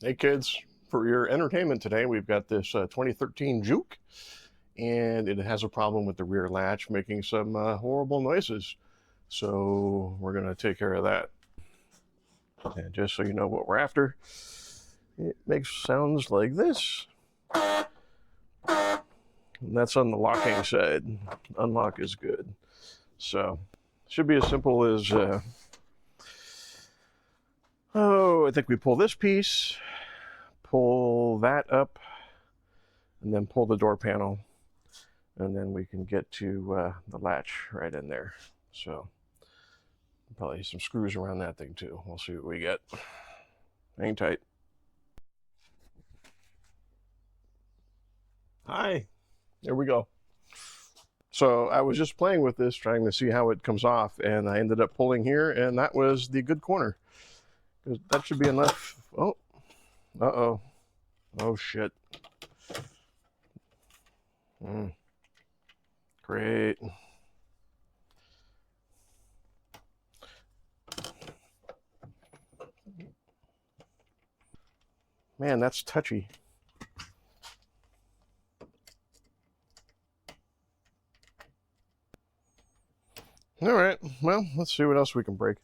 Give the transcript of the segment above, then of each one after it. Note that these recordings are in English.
Hey kids, for your entertainment today, we've got this 2013 Juke, and it has a problem with the rear latch making some horrible noises. So we're going to take care of that. And just so you know what we're after, it makes sounds like this. And that's on the locking side. Unlock is good. So it should be as simple as, I think we pull this piece, pull that up, and then pull the door panel, and then we can get to the latch right in there. So probably some screws around that thing too. We'll see what we get. Hang tight. Hi, there we go. So I was just playing with this, trying to see how it comes off, and I ended up pulling here, and that was the good corner. That should be enough. Oh, uh-oh. Oh, shit. Great. Man, that's touchy. All right, well, let's see what else we can break.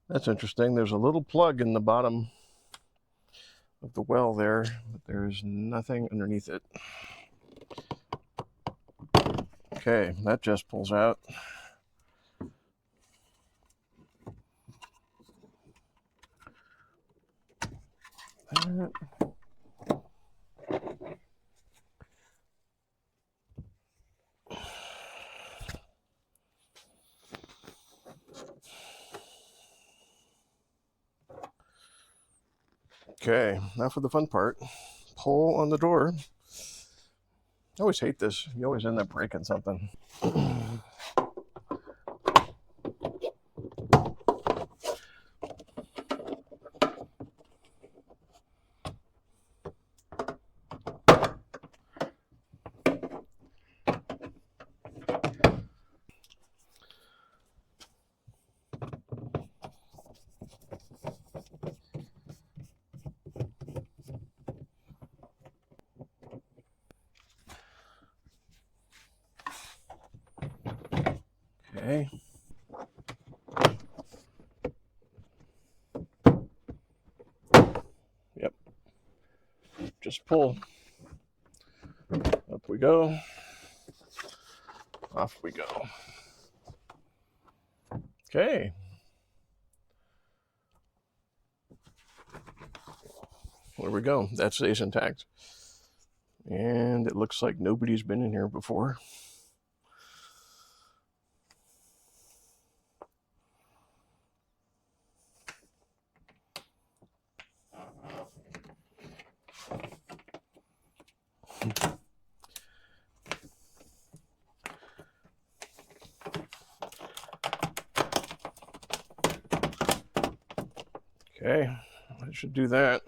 That's interesting. There's a little plug in the bottom of the well there, but there's nothing underneath it. Okay, that just pulls out. Okay, now for the fun part. Pull on the door. I always hate this. You always end up breaking something. Okay. Yep. Just pull. Up we go. Off we go. Okay. There we go. That stays intact. And it looks like nobody's been in here before. Okay, I should do that.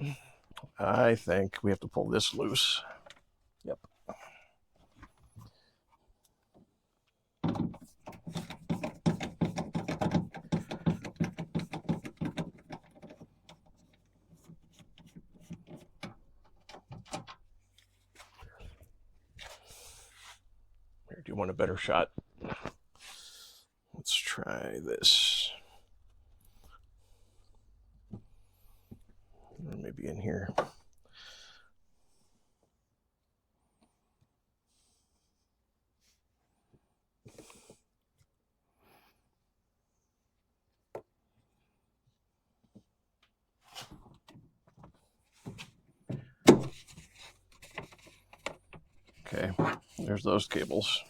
I think we have to pull this loose. Yep. Here, do you want a better shot? Let's try this. Or maybe in here. Okay, there's those cables.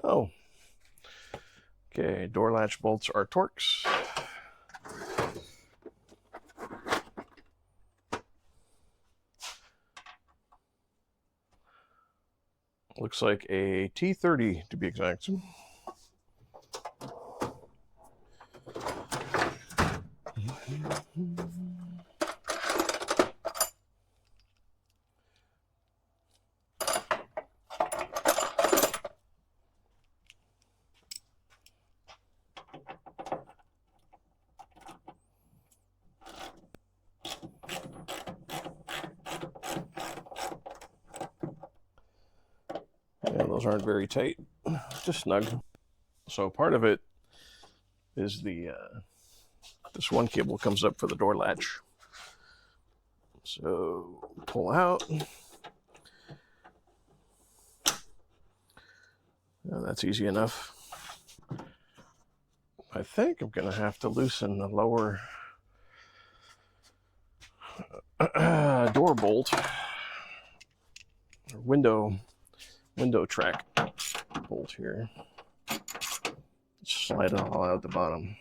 Oh, Okay, door latch bolts are Torx. Looks like a T30 to be exact. Yeah, those aren't very tight, just snug. So part of it is the this one cable comes up for the door latch. So pull out. Now that's easy enough. I think I'm gonna have to loosen the lower door bolt, window track bolt here. Slide it all out the bottom.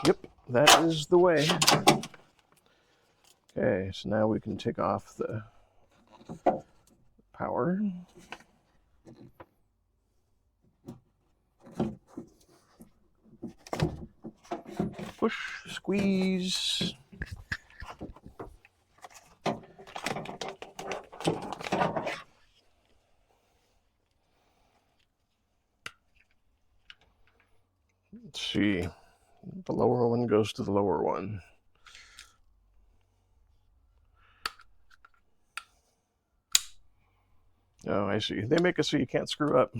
Yep, that is the way. Okay, so now we can take off the power. Push, squeeze. Let's see. The lower one goes to the lower one. Oh, I see. They make it so you can't screw up.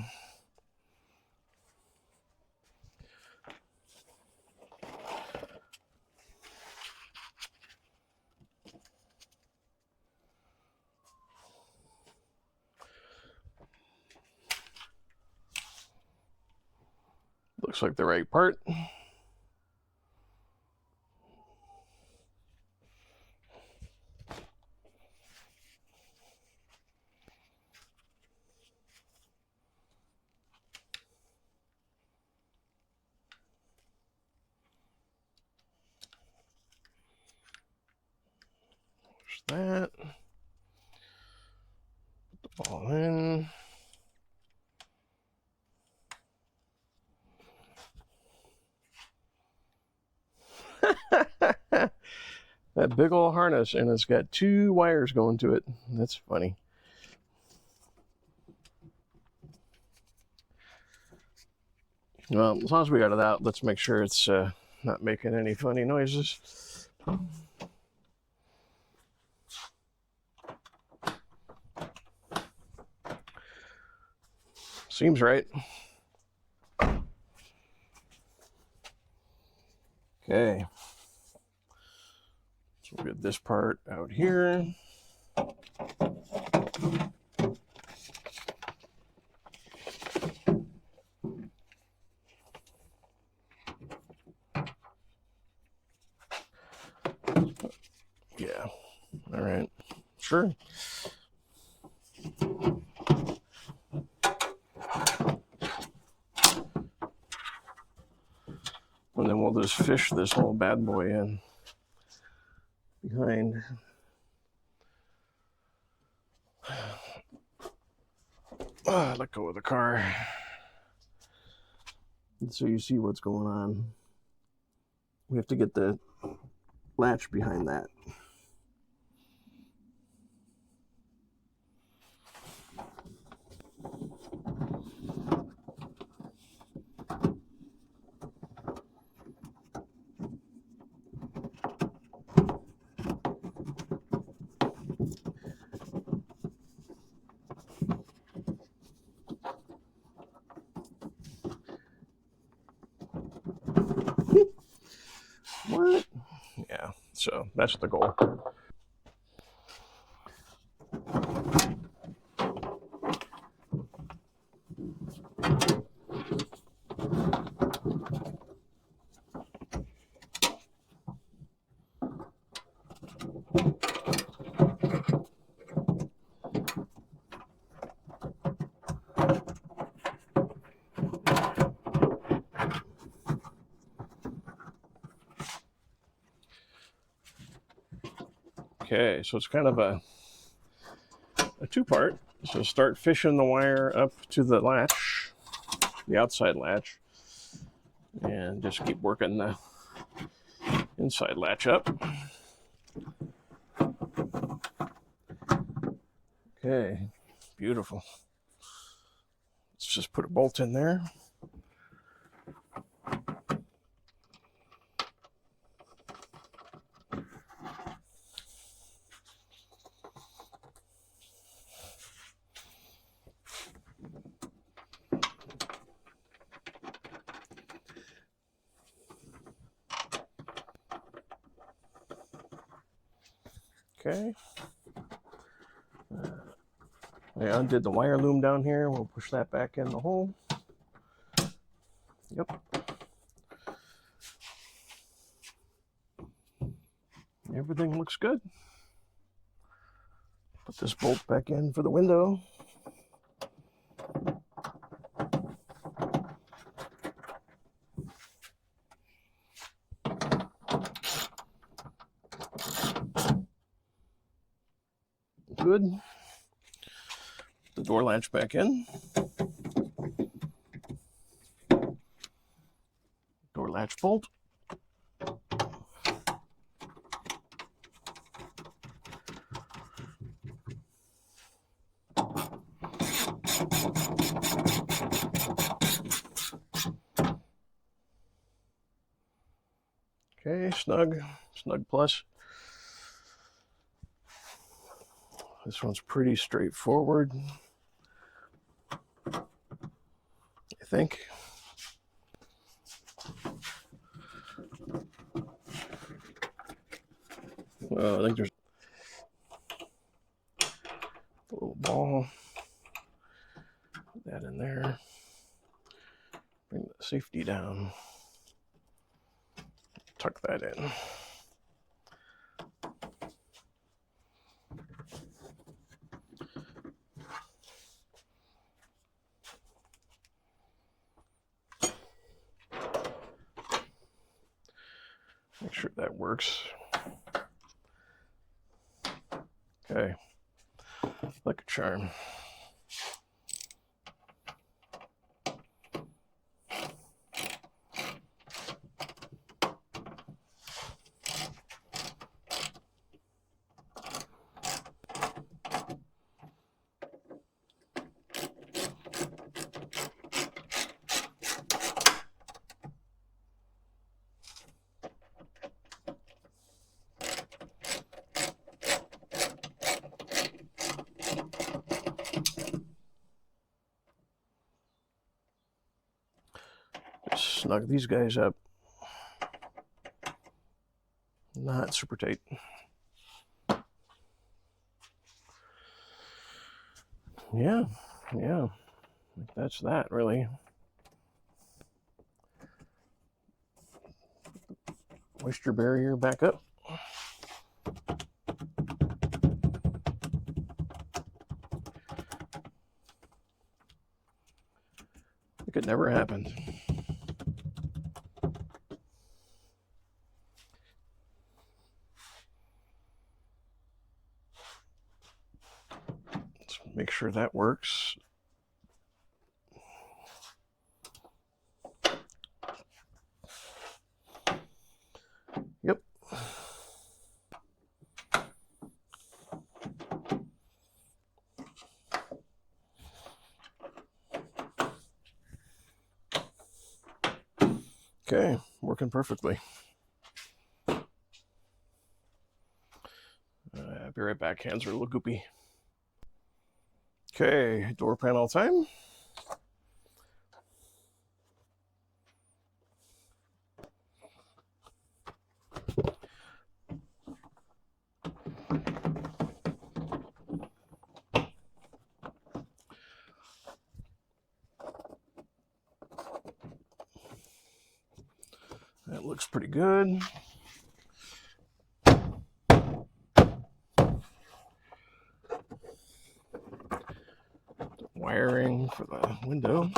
Looks like the right part. That. Put the ball in. That big old harness, and it's got 2 wires going to it. That's funny. Well, as long as we got it out, let's make sure it's not making any funny noises. Seems right. Okay. So we'll get this part out here. Yeah. All right. Sure. And then we'll just fish this whole bad boy in behind. Let go of the car. And so you see what's going on. We have to get the latch behind that. What? Yeah, so that's the goal. Okay, so it's kind of a two-part. So start fishing the wire up to the latch, the outside latch, and just keep working the inside latch up. Okay, beautiful. Let's just put a bolt in there. Okay. I undid the wire loom down here. We'll push that back in the hole. Yep. Everything looks good. Put this bolt back in for the window. Good. The door latch back in. Door latch bolt. Okay, snug plus. This one's pretty straightforward, I think. Well, I think there's a little ball. Put that in there. Bring the safety down. Tuck that in. Make sure that works. Okay, like a charm. Snug these guys up. Not super tight. Yeah. That's that, really. Moisture barrier back up. Like it never happened. Let's make sure that works. Yep. Okay, working perfectly. I'll be right back. Hands are a little goopy. Okay, door panel time. That looks pretty good. Wiring for the window.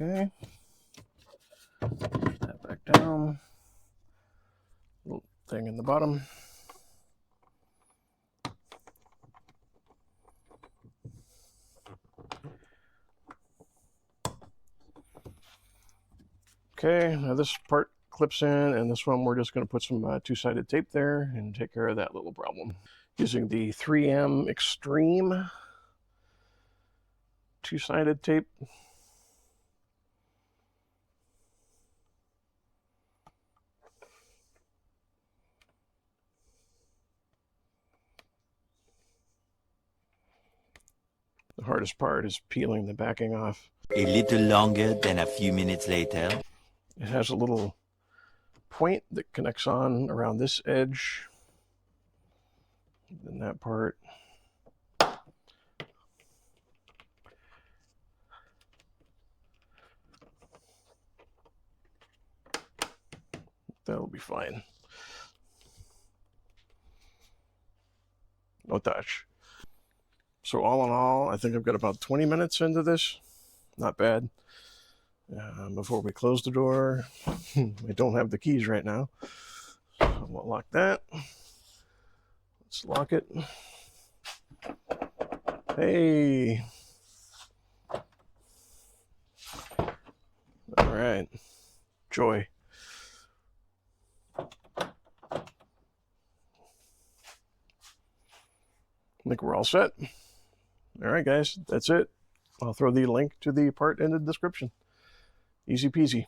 Okay, put that back down. Little thing in the bottom. Okay, now this part clips in, and this one we're just going to put some two-sided tape there and take care of that little problem. Using the 3M Extreme two-sided tape. The hardest part is peeling the backing off. A little longer than a few minutes later. It has a little point that connects on around this edge. And that part. That'll be fine. No touch. So all in all, I think I've got about 20 minutes into this. Not bad. Before we close the door, I don't have the keys right now. So we'll lock that. Let's lock it. Hey. All right. Joy. I think we're all set. All right, guys, that's it. I'll throw the link to the part in the description. Easy peasy.